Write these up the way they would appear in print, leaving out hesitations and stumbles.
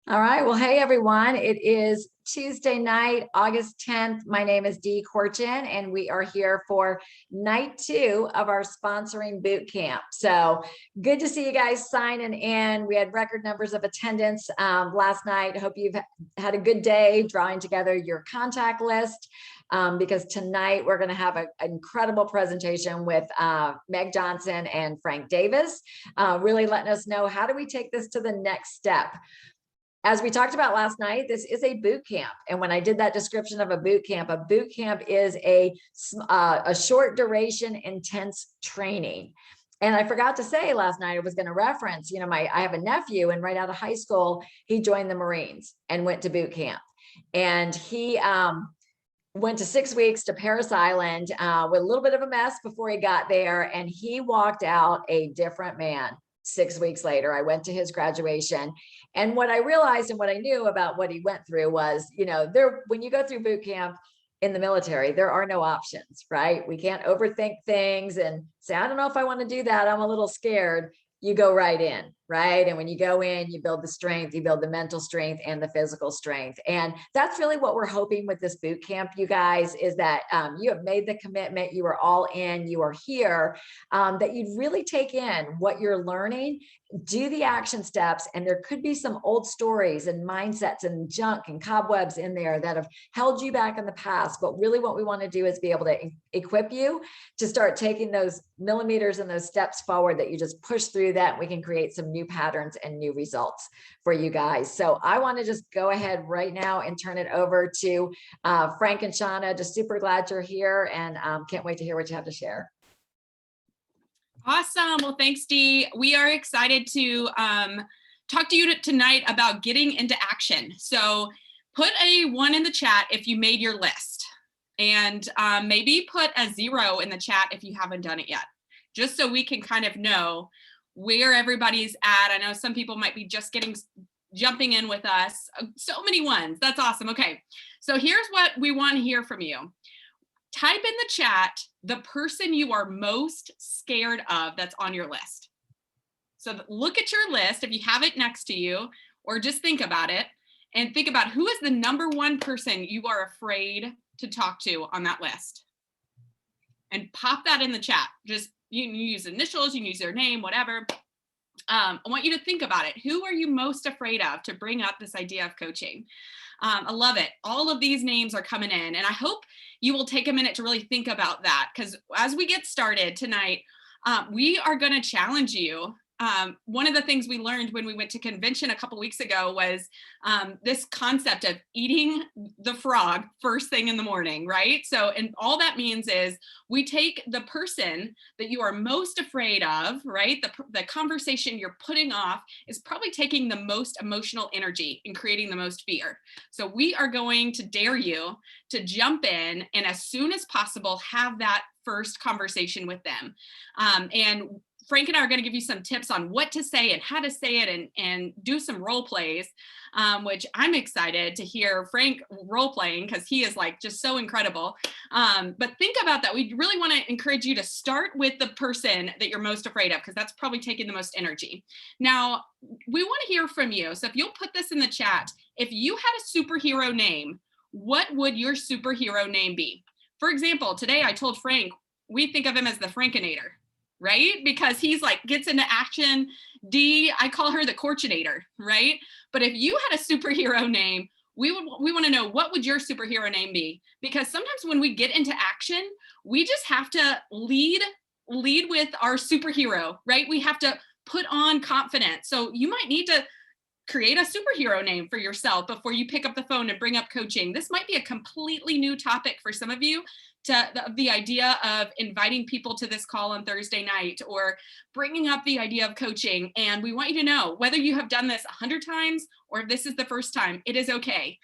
All right. Well, hey, everyone. It is Tuesday night, August 10th. My name is Dee Corchin, and we are here for night 2 of our sponsoring boot camp. So good to see you guys signing in. We had record numbers of attendance last night. Hope you've had a good day drawing together your contact list. Because tonight we're going to have an incredible presentation with Meg Johnson and Frank Davis, really letting us know how do we take this to the next step. As we talked about last night, this is a boot camp. And when I did that description of a boot camp is a short duration, intense training. And I forgot to say last night, I was going to reference, I have a nephew, and right out of high school, he joined the Marines and went to boot camp. And he went to 6 weeks to Paris Island with a little bit of a mess before he got there. And he walked out a different man. 6 weeks later, I went to his graduation. And what I realized and what I knew about what he went through was, when you go through boot camp in the military, there are no options, right? We can't overthink things and say, I don't know if I want to do that. I'm a little scared. You go right in, right? And when you go in, you build the strength, you build the mental strength and the physical strength. And that's really what we're hoping with this boot camp, you guys, is that you have made the commitment, you are all in, you are here, that you'd really take in what you're learning, do the action steps. And there could be some old stories and mindsets and junk and cobwebs in there that have held you back in the past. But really what we want to do is be able to equip you to start taking those millimeters and those steps forward that you just push through that. We can create some new patterns and new results for you guys. So I want to just go ahead right now and turn it over to Frank and Shauna. Just super glad you're here and can't wait to hear what you have to share. Awesome. Well, thanks, Dee. We are excited to talk to you tonight about getting into action. So put a 1 in the chat if you made your list, and maybe put a 0 in the chat if you haven't done it yet, just so we can kind of know where everybody's at. I know some people might be just jumping in with us. So many ones. That's awesome. Okay. So here's what we want to hear from you. Type in the chat the person you are most scared of that's on your list. So look at your list if you have it next to you, or just think about it and think about who is the number 1 person you are afraid to talk to on that list. And pop that in the chat. Just you can use initials, you can use their name, whatever. I want you to think about it. Who are you most afraid of to bring up this idea of coaching? I love it. All of these names are coming in, and I hope you will take a minute to really think about that, because as we get started tonight, we are going to challenge you. One of the things we learned when we went to convention a couple weeks ago was this concept of eating the frog first thing in the morning, right? So, and all that means is we take the person that you are most afraid of, right? The conversation you're putting off is probably taking the most emotional energy and creating the most fear. So we are going to dare you to jump in and as soon as possible, have that first conversation with them. And Frank and I are going to give you some tips on what to say and how to say it, and do some role plays, which I'm excited to hear Frank role playing because he is like just so incredible. But think about that. We really want to encourage you to start with the person that you're most afraid of, because that's probably taking the most energy. Now, we want to hear from you. So if you'll put this in the chat, if you had a superhero name, what would your superhero name be? For example, today I told Frank, we think of him as the Frankinator, right? Because he's like, gets into action. Dee, I call her the Corchinator, right? But if you had a superhero name, we want to know, what would your superhero name be? Because sometimes when we get into action, we just have to lead with our superhero, right? We have to put on confidence. So you might need to create a superhero name for yourself before you pick up the phone and bring up coaching. This might be a completely new topic for some of you, to the idea of inviting people to this call on Thursday night, or bringing up the idea of coaching. And we want you to know, whether you have done this 100 times or if this is the first time, it is okay.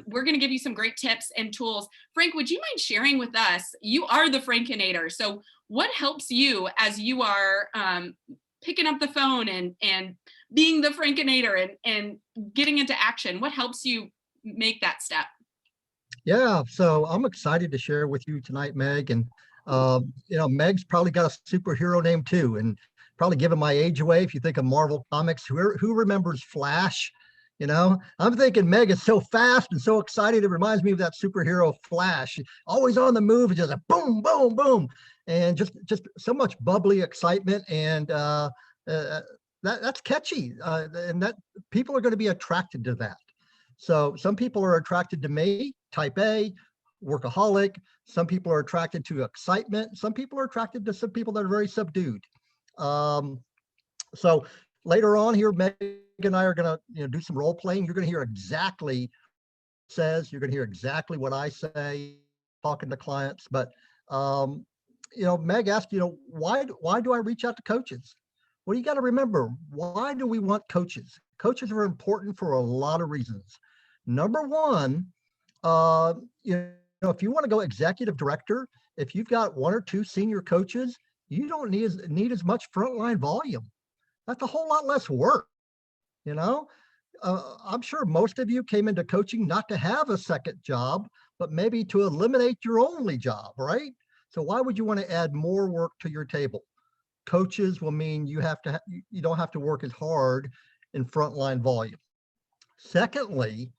We're going to give you some great tips and tools. Frank, would you mind sharing with us? You are the Frankinator. So what helps you as you are picking up the phone and being the Frankinator and getting into action? What helps you make that step? Yeah, so I'm excited to share with you tonight, Meg. And, Meg's probably got a superhero name too. And probably giving my age away, if you think of Marvel Comics, who remembers Flash? You know, I'm thinking Meg is so fast and so excited. It reminds me of that superhero Flash, always on the move, just a boom, boom, boom, and just so much bubbly excitement. And that's catchy, and that people are going to be attracted to that. So some people are attracted to me, type A, workaholic. Some people are attracted to excitement. Some people are attracted to some people that are very subdued. Um, so later on here, Meg and I are going to do some role playing. You're going to hear exactly says. You're going to hear exactly what I say talking to clients. But Meg asked, why do I reach out to coaches? Well, you got to remember, why do we want coaches? Coaches are important for a lot of reasons. Number one, if you want to go executive director, if you've got one or two senior coaches, you don't need as much frontline volume. That's a whole lot less work. I'm sure most of you came into coaching not to have a second job, but maybe to eliminate your only job, right? So why would you want to add more work to your table? Coaches will mean you don't have to work as hard in frontline volume. Secondly,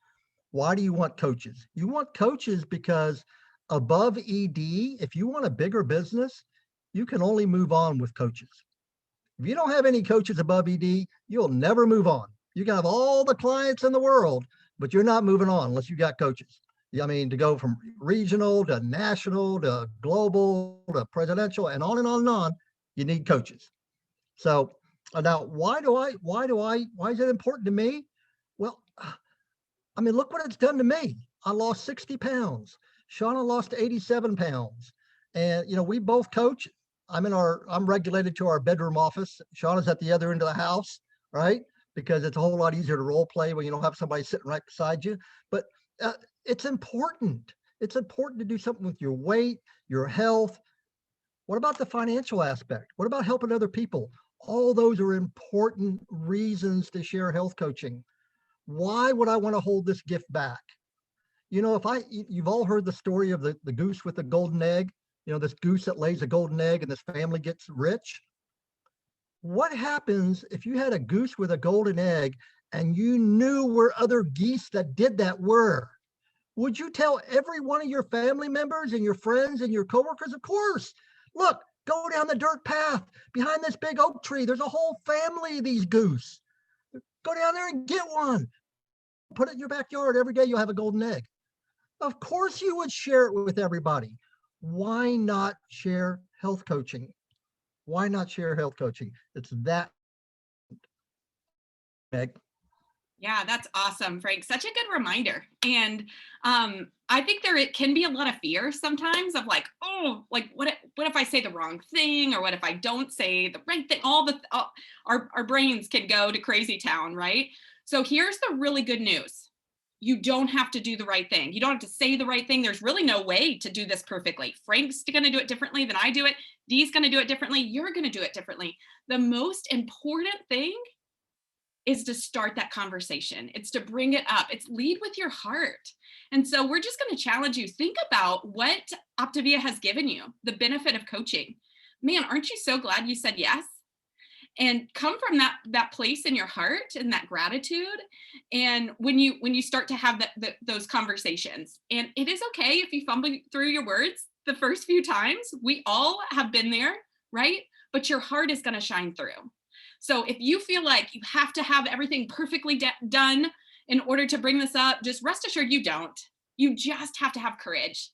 why do you want coaches? You want coaches because above ED, if you want a bigger business, you can only move on with coaches. If you don't have any coaches above ED, you'll never move on. You can have all the clients in the world, but you're not moving on unless you got coaches. I mean, to go from regional to national to global to presidential and on and on and on, you need coaches. So now why is it important to me? Well, I mean, look what it's done to me. I lost 60 pounds. Shauna lost 87 pounds. And, we both coach. I'm regulated to our bedroom office. Shauna's at the other end of the house, right? Because it's a whole lot easier to role play when you don't have somebody sitting right beside you. But it's important. It's important to do something with your weight, your health. What about the financial aspect? What about helping other people? All those are important reasons to share health coaching. Why would I want to hold this gift back? You've all heard the story of the goose with the golden egg, this goose that lays a golden egg and this family gets rich. What happens if you had a goose with a golden egg and you knew where other geese that did that were? Would you tell every one of your family members and your friends and your coworkers? Of course. Look, go down the dirt path behind this big oak tree. There's a whole family of these goose. Go down there and get one. Put it in your backyard. Every day you'll have a golden egg. Of course you would share it with everybody. Why not share health coaching? Why not share health coaching? It's that. Meg. Yeah, that's awesome, Frank. Such a good reminder. And I think it can be a lot of fear sometimes of like, oh, like what if I say the wrong thing, or what if I don't say the right thing? Our brains can go to crazy town, right? So here's the really good news. You don't have to do the right thing. You don't have to say the right thing. There's really no way to do this perfectly. Frank's going to do it differently than I do it. Dee's going to do it differently. You're going to do it differently. The most important thing is to start that conversation. It's to bring it up. It's lead with your heart. And so we're just going to challenge you. Think about what Optavia has given you, the benefit of coaching. Man, aren't you so glad you said yes? And come from that place in your heart and that gratitude. And when you start to have those conversations, and it is okay if you fumble through your words the first few times. We all have been there, right? But your heart is going to shine through. So if you feel like you have to have everything perfectly done in order to bring this up, just rest assured you don't. You just have to have courage.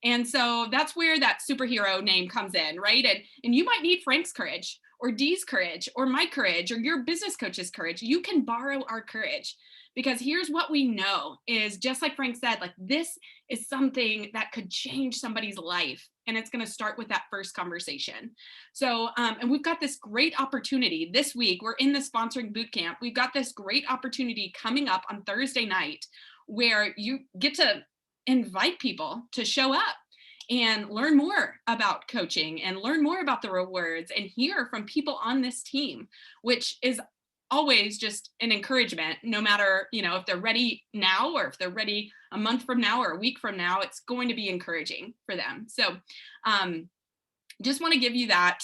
And so that's where that superhero name comes in, right? And you might need Frank's courage, or Dee's courage, or my courage, or your business coach's courage. You can borrow our courage, because here's what we know is, just like Frank said, like this is something that could change somebody's life. And it's going to start with that first conversation. So, and we've got this great opportunity this week. We're in the sponsoring bootcamp. We've got this great opportunity coming up on Thursday night where you get to invite people to show up and learn more about coaching and learn more about the rewards and hear from people on this team, which is always just an encouragement, no matter, if they're ready now or if they're ready a month from now or a week from now, it's going to be encouraging for them. So just want to give you that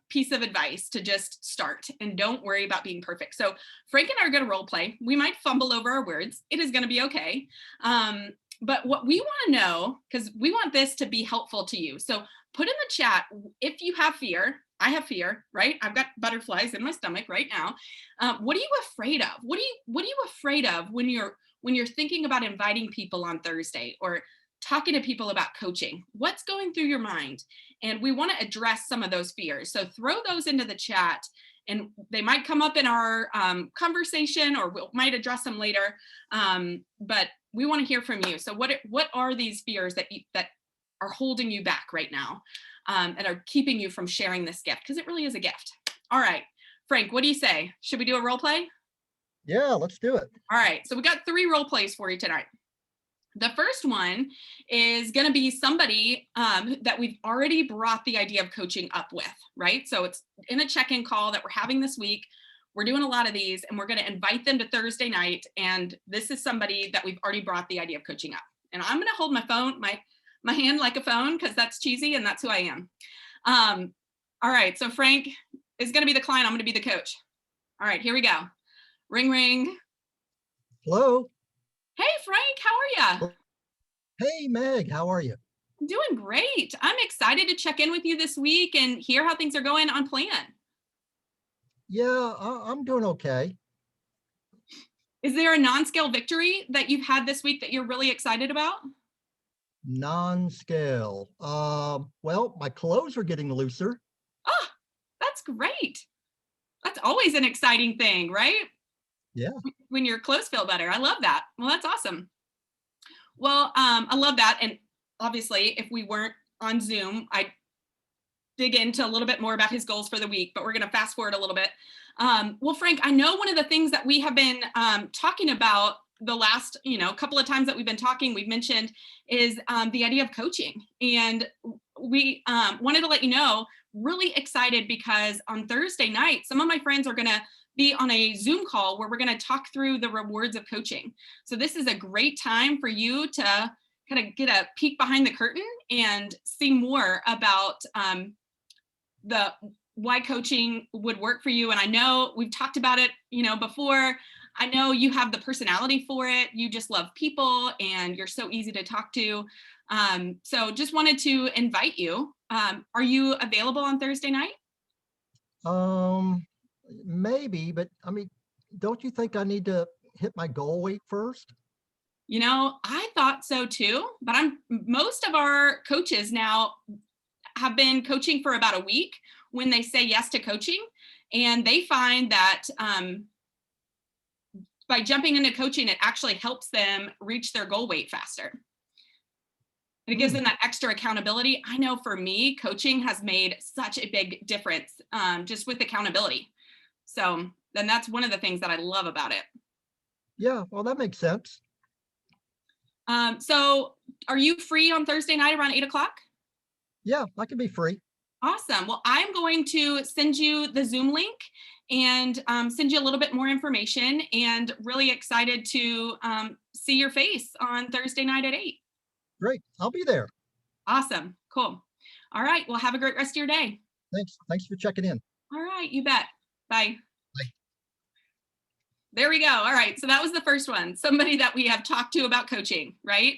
piece of advice to just start and don't worry about being perfect. So Frank and I are going to role play. We might fumble over our words. It is going to be okay. But what we want to know, because we want this to be helpful to you. So put in the chat if you have fear. I have fear, right? I've got butterflies in my stomach right now. What are you afraid of? What are you afraid of when you're thinking about inviting people on Thursday or talking to people about coaching? What's going through your mind? And we want to address some of those fears. So throw those into the chat and they might come up in our conversation or we might address them later. But we want to hear from you. So what are these fears that are holding you back right now and are keeping you from sharing this gift? Because it really is a gift. All right, Frank, what do you say? Should we do a role play? Yeah, let's do it. All right, so we got 3 role plays for you tonight. The first one is going to be somebody that we've already brought the idea of coaching up with, right? So it's in a check-in call that we're having this week. We're doing a lot of these and we're going to invite them to Thursday night. And this is somebody that we've already brought the idea of coaching up. And I'm going to hold my phone, my hand like a phone, because that's cheesy and that's who I am. All right, so Frank is going to be the client. I'm going to be the coach. All right, here we go. Ring, ring. Hello. Hey, Frank, how are you? Hey, Meg, how are you? I'm doing great. I'm excited to check in with you this week and hear how things are going on plan. Yeah, I'm doing okay. Is there a non-scale victory that you've had this week that you're really excited about? Non-scale. Well, my clothes are getting looser. Oh, that's great. That's always an exciting thing, right? Yeah. When your clothes feel better. I love that. Well, that's awesome. Well, I love that. And obviously, if we weren't on Zoom, I'd dig into a little bit more about his goals for the week, but we're going to fast forward a little bit. Well, Frank, I know one of the things that we have been talking about the last, couple of times that we've been talking, we've mentioned is the idea of coaching. And we wanted to let you know, really excited because on Thursday night, some of my friends are going to be on a Zoom call where we're going to talk through the rewards of coaching. So this is a great time for you to kind of get a peek behind the curtain and see more about the why coaching would work for you. And I know we've talked about it, before. I know you have the personality for it. You just love people and you're so easy to talk to. So just wanted to invite you. Are you available on Thursday night? Maybe, but I mean, don't you think I need to hit my goal weight first? I thought so too, but most of our coaches now have been coaching for about a week when they say yes to coaching, and they find that by jumping into coaching, it actually helps them reach their goal weight faster. And it gives them that extra accountability. I know for me, coaching has made such a big difference just with accountability. So then that's one of the things that I love about it. Yeah, well, that makes sense. So are you free on Thursday night around 8 o'clock? Yeah, I can be free. Awesome. Well, I'm going to send you the Zoom link and send you a little bit more information, and really excited to see your face on Thursday night at 8. Great. I'll be there. Awesome. Cool. All right. Well, have a great rest of your day. Thanks. Thanks for checking in. All right. You bet. Bye. Bye. There we go. All right. So that was the first one. Somebody that we have talked to about coaching, right?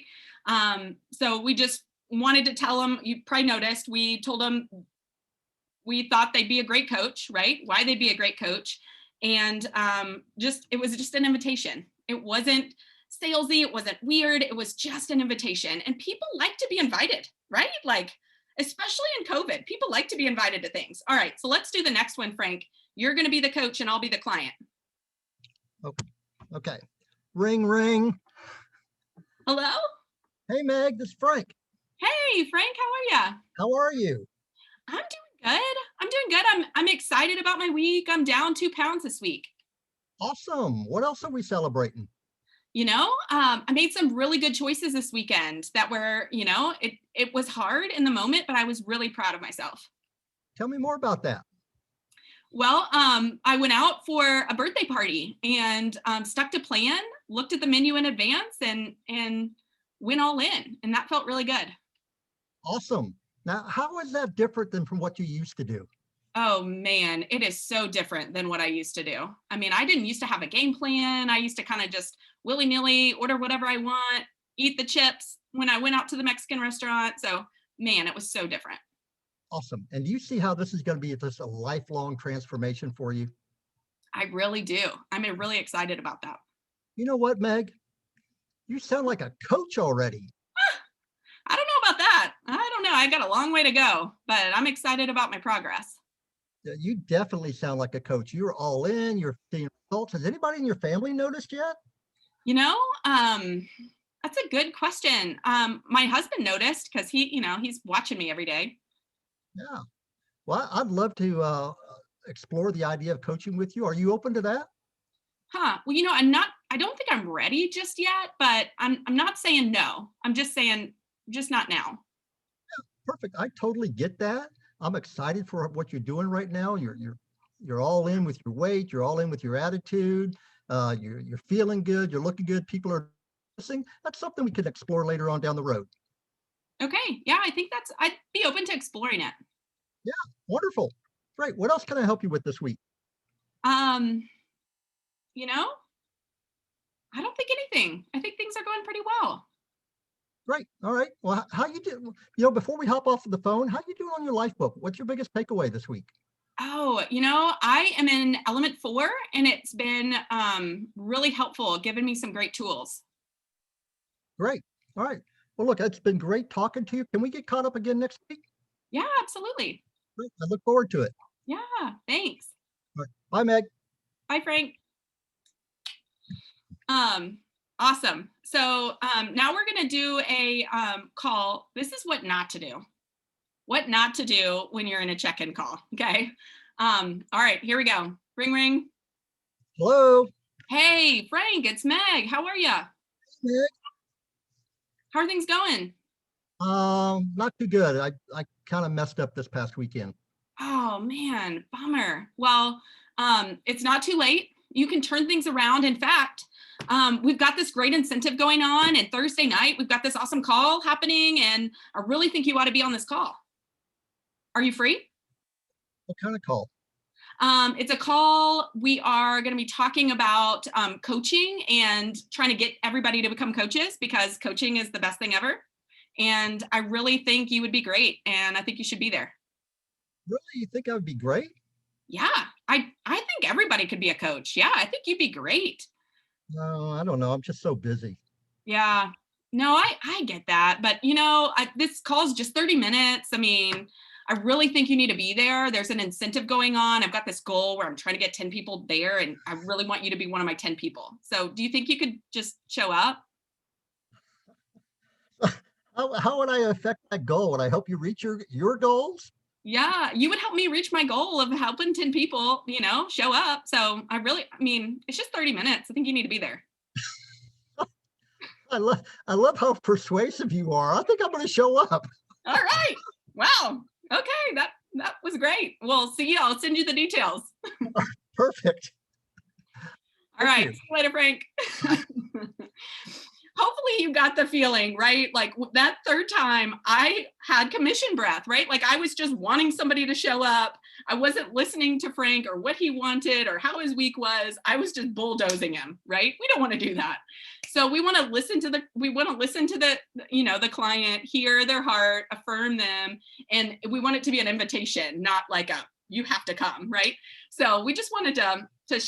So we just wanted to tell them, you probably noticed, we told them we thought they'd be a great coach, right? Why they'd be a great coach. And it was just an invitation. It wasn't salesy. It wasn't weird. It was just an invitation. And people like to be invited, right? Like, especially in COVID, people like to be invited to things. All right. So let's do the next one, Frank. You're going to be the coach and I'll be the client. Okay. Ring, ring. Hello? Hey, Meg, this is Frank. Hey, Frank, how are you? How are you? I'm doing good. I'm excited about my week. I'm down 2 pounds this week. Awesome. What else are we celebrating? I made some really good choices this weekend that were, it was hard in the moment, but I was really proud of myself. Tell me more about that. Well, I went out for a birthday party and stuck to plan, looked at the menu in advance and went all in. And that felt really good. Awesome. Now, how is that different than from what you used to do? Oh man, it is so different than what I used to do. I mean, I didn't used to have a game plan. I used to kind of just willy-nilly order whatever I want, eat the chips when I went out to the Mexican restaurant. So man, it was so different. Awesome. And do you see how this is going to be just a lifelong transformation for you? I really do. I'm really excited about that. You know what, Meg? You sound like a coach already. I don't know about that. I don't know. I got a long way to go, but I'm excited about my progress. Yeah, you definitely sound like a coach. You're all in, you're seeing results. Has anybody in your family noticed yet? You know, that's a good question. My husband noticed because he's watching me every day. Yeah. Well, I'd love to explore the idea of coaching with you. Are you open to that? Huh. Well, I don't think I'm ready just yet, but I'm not saying no. I'm just saying just not now. Perfect. I totally get that. I'm excited for what you're doing right now. You're all in with your weight. You're all in with your attitude. You're feeling good. You're looking good. People are listening. That's something we could explore later on down the road. Okay. Yeah, I think I'd be open to exploring it. Yeah, wonderful. Great. What else can I help you with this week? Um, you know, I don't think anything. I think things are going pretty well. Great. All right. Well, how you do? Before we hop off the phone, how you doing on your life book? What's your biggest takeaway this week? Oh, I am in element 4 and it's been really helpful, giving me some great tools. Great. All right. Well, look, it's been great talking to you. Can we get caught up again next week? Yeah, absolutely. Great. I look forward to it. Yeah, thanks. All right. Bye, Meg. Bye, Frank. Awesome. So now we're going to do a call. This is what not to do. What not to do when you're in a check-in call. Okay. All right, here we go. Ring, ring. Hello. Hey, Frank, it's Meg. How are you? Meg. How are things going? Not too good. I kind of messed up this past weekend. Oh man, bummer. Well, it's not too late. You can turn things around. In fact, we've got this great incentive going on, and Thursday night we've got this awesome call happening, and I really think you ought to be on this call. Are you free? What kind of call? It's a call. We are going to be talking about coaching and trying to get everybody to become coaches because coaching is the best thing ever. And I really think you would be great, and I think you should be there. Really? You think I would be great? Yeah, I think everybody could be a coach. Yeah, I think you'd be great. No, I don't know. I'm just so busy. Yeah, no, I get that. But, this call's just 30 minutes. I mean, I really think you need to be there. There's an incentive going on. I've got this goal where I'm trying to get 10 people there, and I really want you to be one of my 10 people. So do you think you could just show up? How would I affect that goal? Would I help you reach your goals? Yeah, you would help me reach my goal of helping 10 people, show up. So it's just 30 minutes. I think you need to be there. I love how persuasive you are. I think I'm going to show up. All right. Wow. Okay. That was great. Well, see you. I'll send you the details. Perfect. All right. See you later, Frank. Hopefully you got the feeling, right? Like that third time I had commission breath, right? Like I was just wanting somebody to show up. I wasn't listening to Frank or what he wanted or how his week was. I was just bulldozing him, right? We don't want to do that. So we want to listen to the client, hear their heart, affirm them. And we want it to be an invitation, not like you have to come, right? So we just wanted to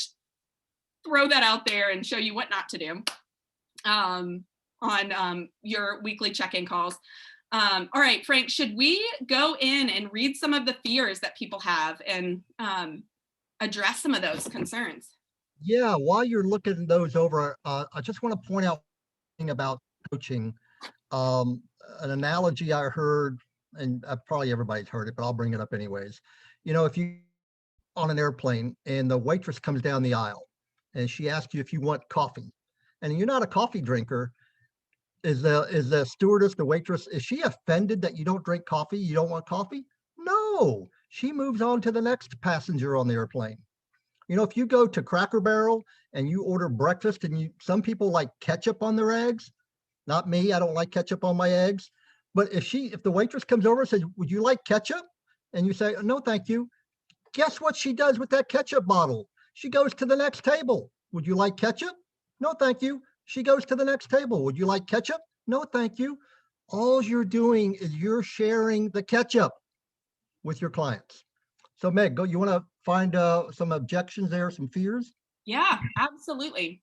throw that out there and show you what not to do. On your weekly check-in calls. All right, Frank, should we go in and read some of the fears that people have and address some of those concerns? Yeah, while you're looking those over, I just want to point out something about coaching. An analogy I heard, and probably everybody's heard it, but I'll bring it up anyways. If you on an airplane and the waitress comes down the aisle and she asks you if you want coffee, and you're not a coffee drinker, is the stewardess, the waitress, is she offended that you don't drink coffee? You don't want coffee? No, she moves on to the next passenger on the airplane. If you go to Cracker Barrel and you order breakfast and some people like ketchup on their eggs, not me, I don't like ketchup on my eggs, But if the waitress comes over and says, would you like ketchup? And you say, no, thank you. Guess what she does with that ketchup bottle? She goes to the next table. Would you like ketchup? No, thank you. She goes to the next table. Would you like ketchup? No, thank you. All you're doing is you're sharing the ketchup with your clients. So Meg, you want to find some objections there, some fears? Yeah, absolutely.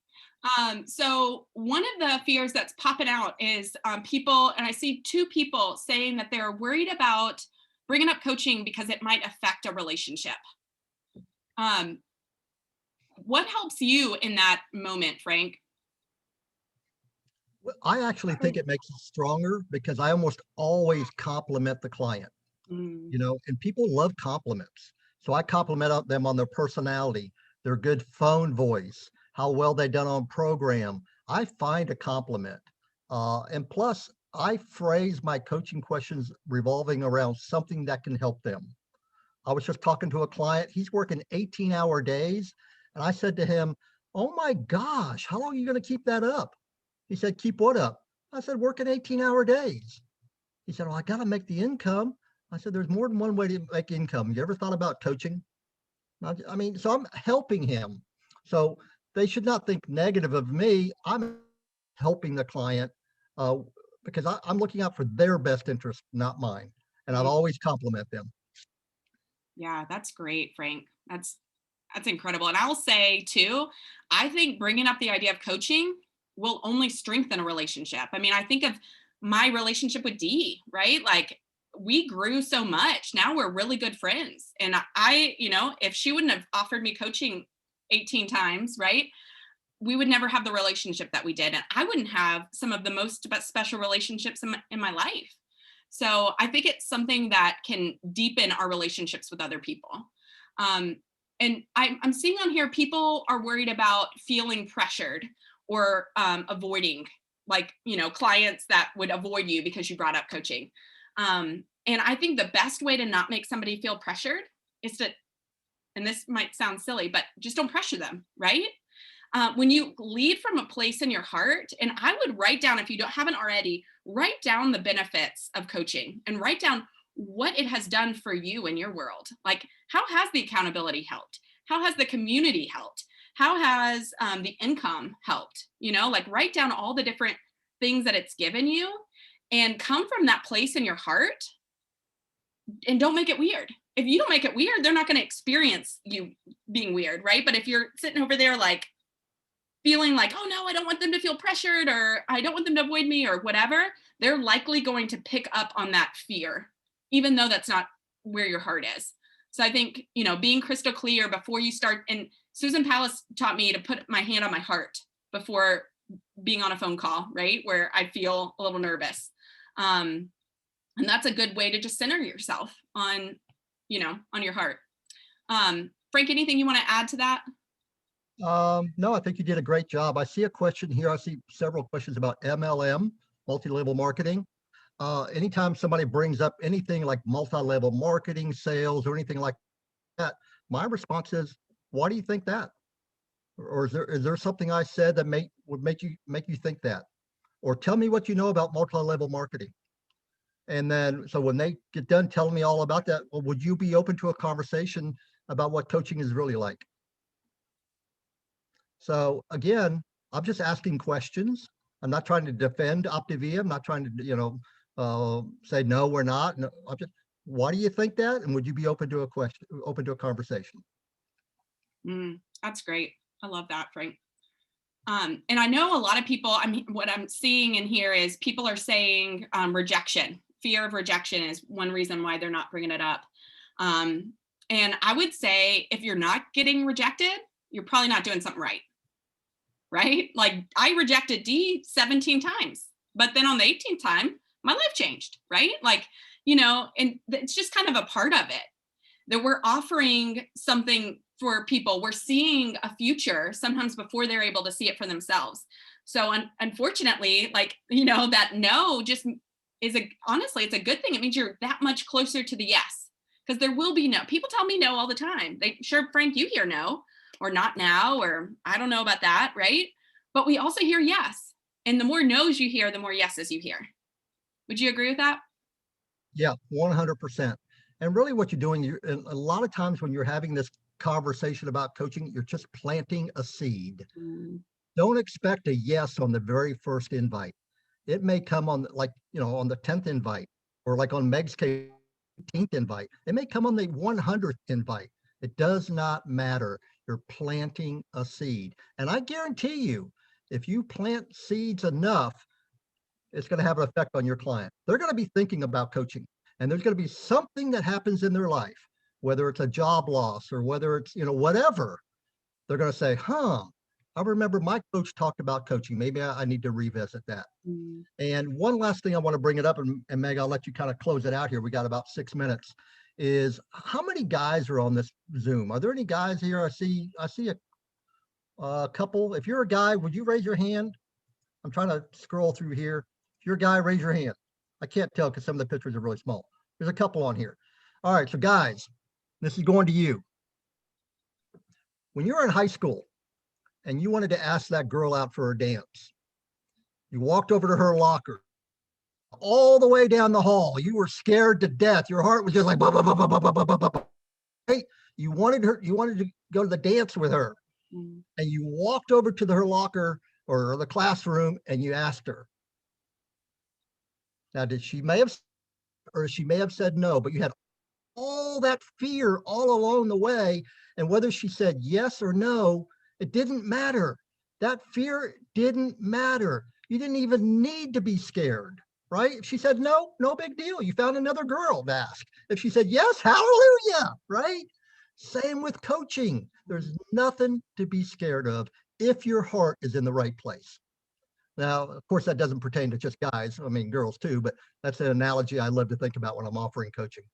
So one of the fears that's popping out is people, and I see two people saying that they're worried about bringing up coaching because it might affect a relationship. What helps you in that moment, Frank? I actually think it makes it stronger because I almost always compliment the client, Mm. and people love compliments. So I compliment them on their personality, their good phone voice, how well they done on program. I find a compliment. And plus, I phrase my coaching questions revolving around something that can help them. I was just talking to a client, he's working 18-hour days. And I said to him, oh my gosh, how long are you going to keep that up? He said, keep what up? I said, working 18-hour days. He said, well, I got to make the income. I said, there's more than one way to make income. You ever thought about coaching? I mean, so I'm helping him. So they should not think negative of me. I'm helping the client uh, because I'm looking out for their best interest, not mine. And I've always compliment them. Yeah, that's great, Frank. That's incredible. And I'll say too, I think bringing up the idea of coaching will only strengthen a relationship. I mean, I think of my relationship with Dee, right? Like we grew so much. Now we're really good friends. And if she wouldn't have offered me coaching 18 times, right? We would never have the relationship that we did. And I wouldn't have some of the most special relationships in my life. So I think it's something that can deepen our relationships with other people. And I'm seeing on here, people are worried about feeling pressured or avoiding, like, clients that would avoid you because you brought up coaching. And I think the best way to not make somebody feel pressured is to, and this might sound silly, but just don't pressure them, right? When you lead from a place in your heart, and I would write down, if you haven't already, write down the benefits of coaching and write down what it has done for you in your world. Like, how has the accountability helped? How has the community helped? How has the income helped? Like write down all the different things that it's given you and come from that place in your heart and don't make it weird. If you don't make it weird, they're not going to experience you being weird, right? But if you're sitting over there like, feeling like, oh no, I don't want them to feel pressured or I don't want them to avoid me or whatever, they're likely going to pick up on that fear, even though that's not where your heart is. So I think, being crystal clear before you start, and Susan Palace taught me to put my hand on my heart before being on a phone call, right? Where I feel a little nervous. And that's a good way to just center yourself on your heart. Frank, anything you want to add to that? No, I think you did a great job. I see a question here. I see several questions about MLM, multi-level marketing. Anytime somebody brings up anything like multi-level marketing, sales, or anything like that, my response is, why do you think that? Or is there something I said that would make you think that? Or tell me what you know about multi-level marketing. And then, so when they get done telling me all about that, well, would you be open to a conversation about what coaching is really like? So again, I'm just asking questions. I'm not trying to defend Optavia. I'm not trying to, say, no, we're not. No, I'm just, why do you think that? And would you be open to a question, open to a conversation? That's great. I love that, Frank. And I know a lot of people, what I'm seeing in here is people are saying rejection. Fear of rejection is one reason why they're not bringing it up. And I would say if you're not getting rejected, you're probably not doing something right. Right? Like I rejected Dee 17 times, but then on the 18th time, my life changed, right? Like, and it's just kind of a part of it that we're offering something for people. We're seeing a future sometimes before they're able to see it for themselves. So unfortunately, like, that no just honestly, it's a good thing. It means you're that much closer to the yes, because there will be no. People tell me no all the time. Sure, Frank, you hear no, or not now, or I don't know about that, right? But we also hear yes. And the more no's you hear, the more yeses you hear. Would you agree with that? Yeah, 100%. And really what you're doing, and a lot of times when you're having this conversation about coaching, you're just planting a seed. Mm. Don't expect a yes on the very first invite. It may come on like, on the 10th invite, or like on Meg's case, 18th invite. It may come on the 100th invite. It does not matter. You're planting a seed. And I guarantee you, if you plant seeds enough, it's going to have an effect on your client. They're going to be thinking about coaching, and there's going to be something that happens in their life, whether it's a job loss or whether it's, whatever. They're going to say, I remember my coach talked about coaching. Maybe I need to revisit that. Mm. And one last thing I want to bring it up, and Meg, I'll let you kind of close it out here. We got about 6 minutes. Is how many guys are on this Zoom? Are there any guys here? I see a couple. If you're a guy, would you raise your hand? I'm trying to scroll through here. If you're a guy, raise your hand. I can't tell because some of the pictures are really small. There's a couple on here. All right, so guys, this is going to you. When you were in high school and you wanted to ask that girl out for a dance, you walked over to her locker all the way down the hall. You were scared to death. Your heart was just like, bah, bah, bah, bah, bah, bah, bah, bah, bah. Right? You wanted to go to the dance with her. Mm. And you walked over to her locker or the classroom and you asked her. Now, she may have said no, but you had all that fear all along the way. And whether she said yes or no, it didn't matter. That fear didn't matter. You didn't even need to be scared, right? If she said no, no big deal. You found another girl to ask. If she said yes, hallelujah, right? Same with coaching. There's nothing to be scared of if your heart is in the right place. Now, of course, that doesn't pertain to just guys. I mean, girls too, but that's an analogy I love to think about when I'm offering coaching.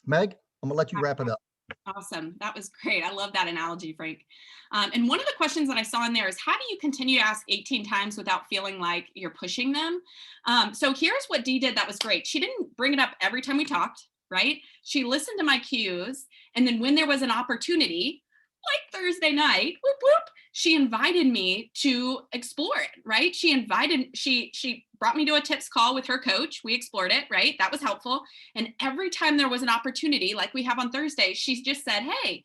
Meg, I'm gonna let you wrap it up. Awesome. That was great. I love that analogy, Frank. And one of the questions that I saw in there is, how do you continue to ask 18 times without feeling like you're pushing them? So here's what Dee did that was great. She didn't bring it up every time we talked, right? She listened to my cues. And then when there was an opportunity, like Thursday night, whoop, whoop, she invited me to explore it, right? She brought me to a tips call with her coach. We explored it, right? That was helpful. And every time there was an opportunity, like we have on Thursday, she just said, hey,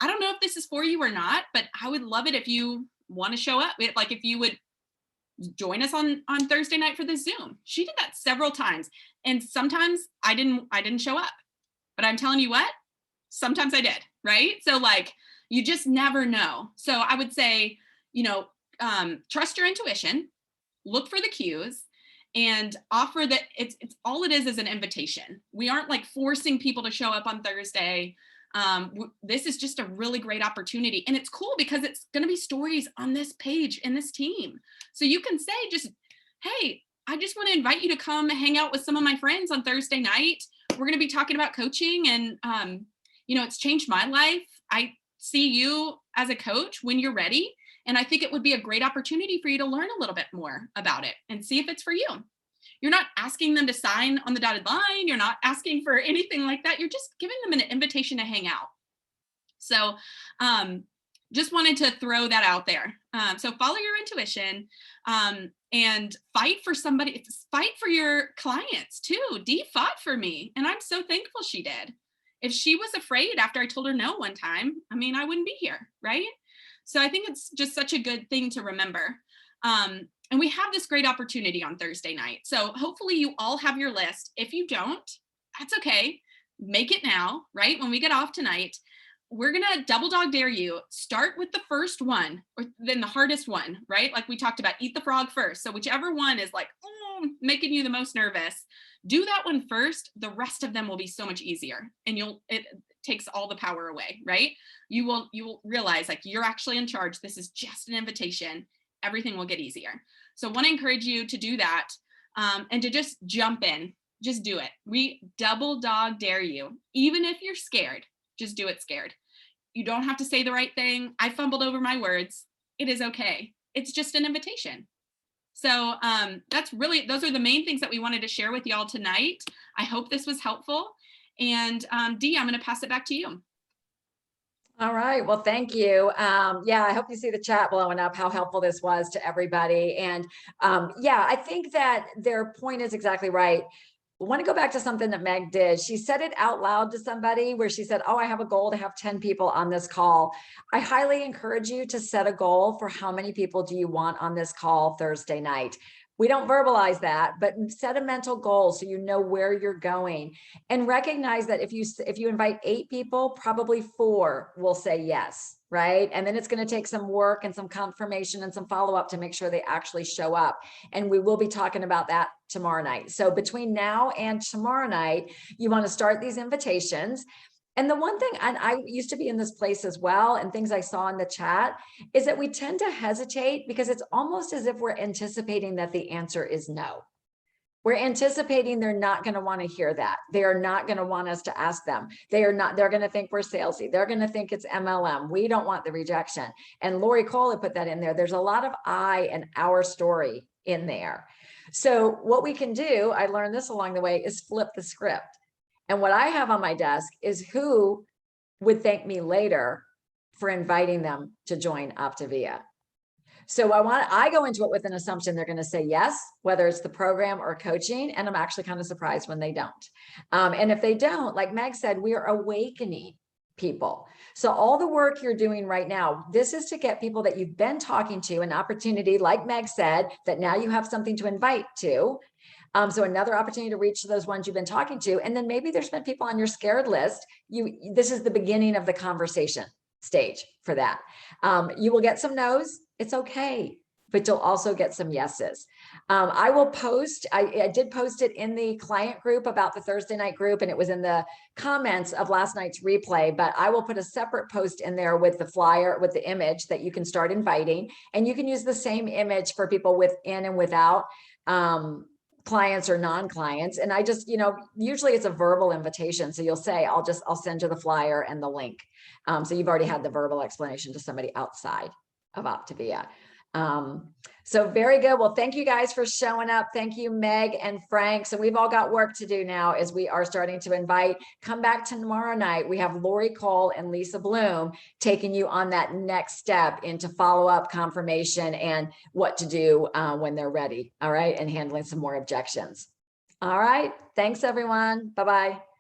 I don't know if this is for you or not, but I would love it if you want to show up. Like if you would join us on Thursday night for the Zoom. She did that several times. And sometimes I didn't show up. But I'm telling you what, sometimes I did, right? So like, you just never know. So I would say, trust your intuition, look for the cues, and offer that it's all it is an invitation. We aren't like forcing people to show up on Thursday. This is just a really great opportunity. And it's cool because it's going to be stories on this page in this team. So you can say just, hey, I just want to invite you to come hang out with some of my friends on Thursday night. We're going to be talking about coaching and, it's changed my life. I see you as a coach when you're ready. And I think it would be a great opportunity for you to learn a little bit more about it and see if it's for you. You're not asking them to sign on the dotted line. You're not asking for anything like that. You're just giving them an invitation to hang out. So just wanted to throw that out there. So follow your intuition and fight for somebody. Fight for your clients too. Dee fought for me, and I'm so thankful she did. If she was afraid after I told her no one time, I wouldn't be here, right? So I think it's just such a good thing to remember. And we have this great opportunity on Thursday night. So hopefully you all have your list. If you don't, that's okay. Make it now, right? When we get off tonight, we're going to double dog dare you. Start with the first one, or then the hardest one, right? Like we talked about, eat the frog first. So whichever one is like, making you the most nervous, do that one first. The rest of them will be so much easier, and it takes all the power away, right? You will realize like you're actually in charge. This is just an invitation. Everything will get easier. So I want to encourage you to do that and to just jump in. Just do it. We double dog dare you. Even if you're scared, just do it scared. You don't have to say the right thing. I fumbled over my words. It is okay. It's just an invitation. So those are the main things that we wanted to share with y'all tonight. I hope this was helpful. And Dee, I'm going to pass it back to you. All right. Well, thank you. Yeah, I hope you see the chat blowing up, how helpful this was to everybody. And yeah, I think that their point is exactly right. I want to go back to something that Meg did. She said it out loud to somebody where she said, oh, I have a goal to have 10 people on this call. I highly encourage you to set a goal for how many people do you want on this call Thursday night. We don't verbalize that, but set a mental goal so you know where you're going, and recognize that if you invite 8 people, probably 4 will say yes, right? And then it's going to take some work and some confirmation and some follow-up to make sure they actually show up. And we will be talking about that tomorrow night. So between now and tomorrow night, you want to start these invitations. And the one thing, and I used to be in this place as well, and things I saw in the chat, is that we tend to hesitate because it's almost as if we're anticipating that the answer is no. We're anticipating they're not going to want to hear that. They are not going to want us to ask them. They're going to think we're salesy. They're going to think it's MLM. We don't want the rejection. And Lori Cole had put that in there. There's a lot of I and our story in there. So what we can do, I learned this along the way, is flip the script. And what I have on my desk is who would thank me later for inviting them to join Optavia. So I go into it with an assumption they're going to say yes, whether it's the program or coaching. And I'm actually kind of surprised when they don't. And if they don't, like Meg said, we are awakening people. So all the work you're doing right now, this is to get people that you've been talking to an opportunity, like Meg said, that now you have something to invite to. So another opportunity to reach those ones you've been talking to. And then maybe there's been people on your scared list. This is the beginning of the conversation stage for that. You will get some no's. It's okay, but you'll also get some yeses. I will post, I did post it in the client group about the Thursday night group, and it was in the comments of last night's replay, but I will put a separate post in there with the flyer, with the image that you can start inviting. And you can use the same image for people within and without clients or non-clients. And I just, usually it's a verbal invitation. So you'll say, I'll send you the flyer and the link. So you've already had the verbal explanation to somebody outside of Optavia. So very good. Well, thank you guys for showing up. Thank you, Meg and Frank. So we've all got work to do now as we are starting to invite. Come back tomorrow night. We have Lori Cole and Lisa Bloom taking you on that next step into follow-up confirmation and what to do when they're ready. All right. And handling some more objections. All right. Thanks, everyone. Bye-bye.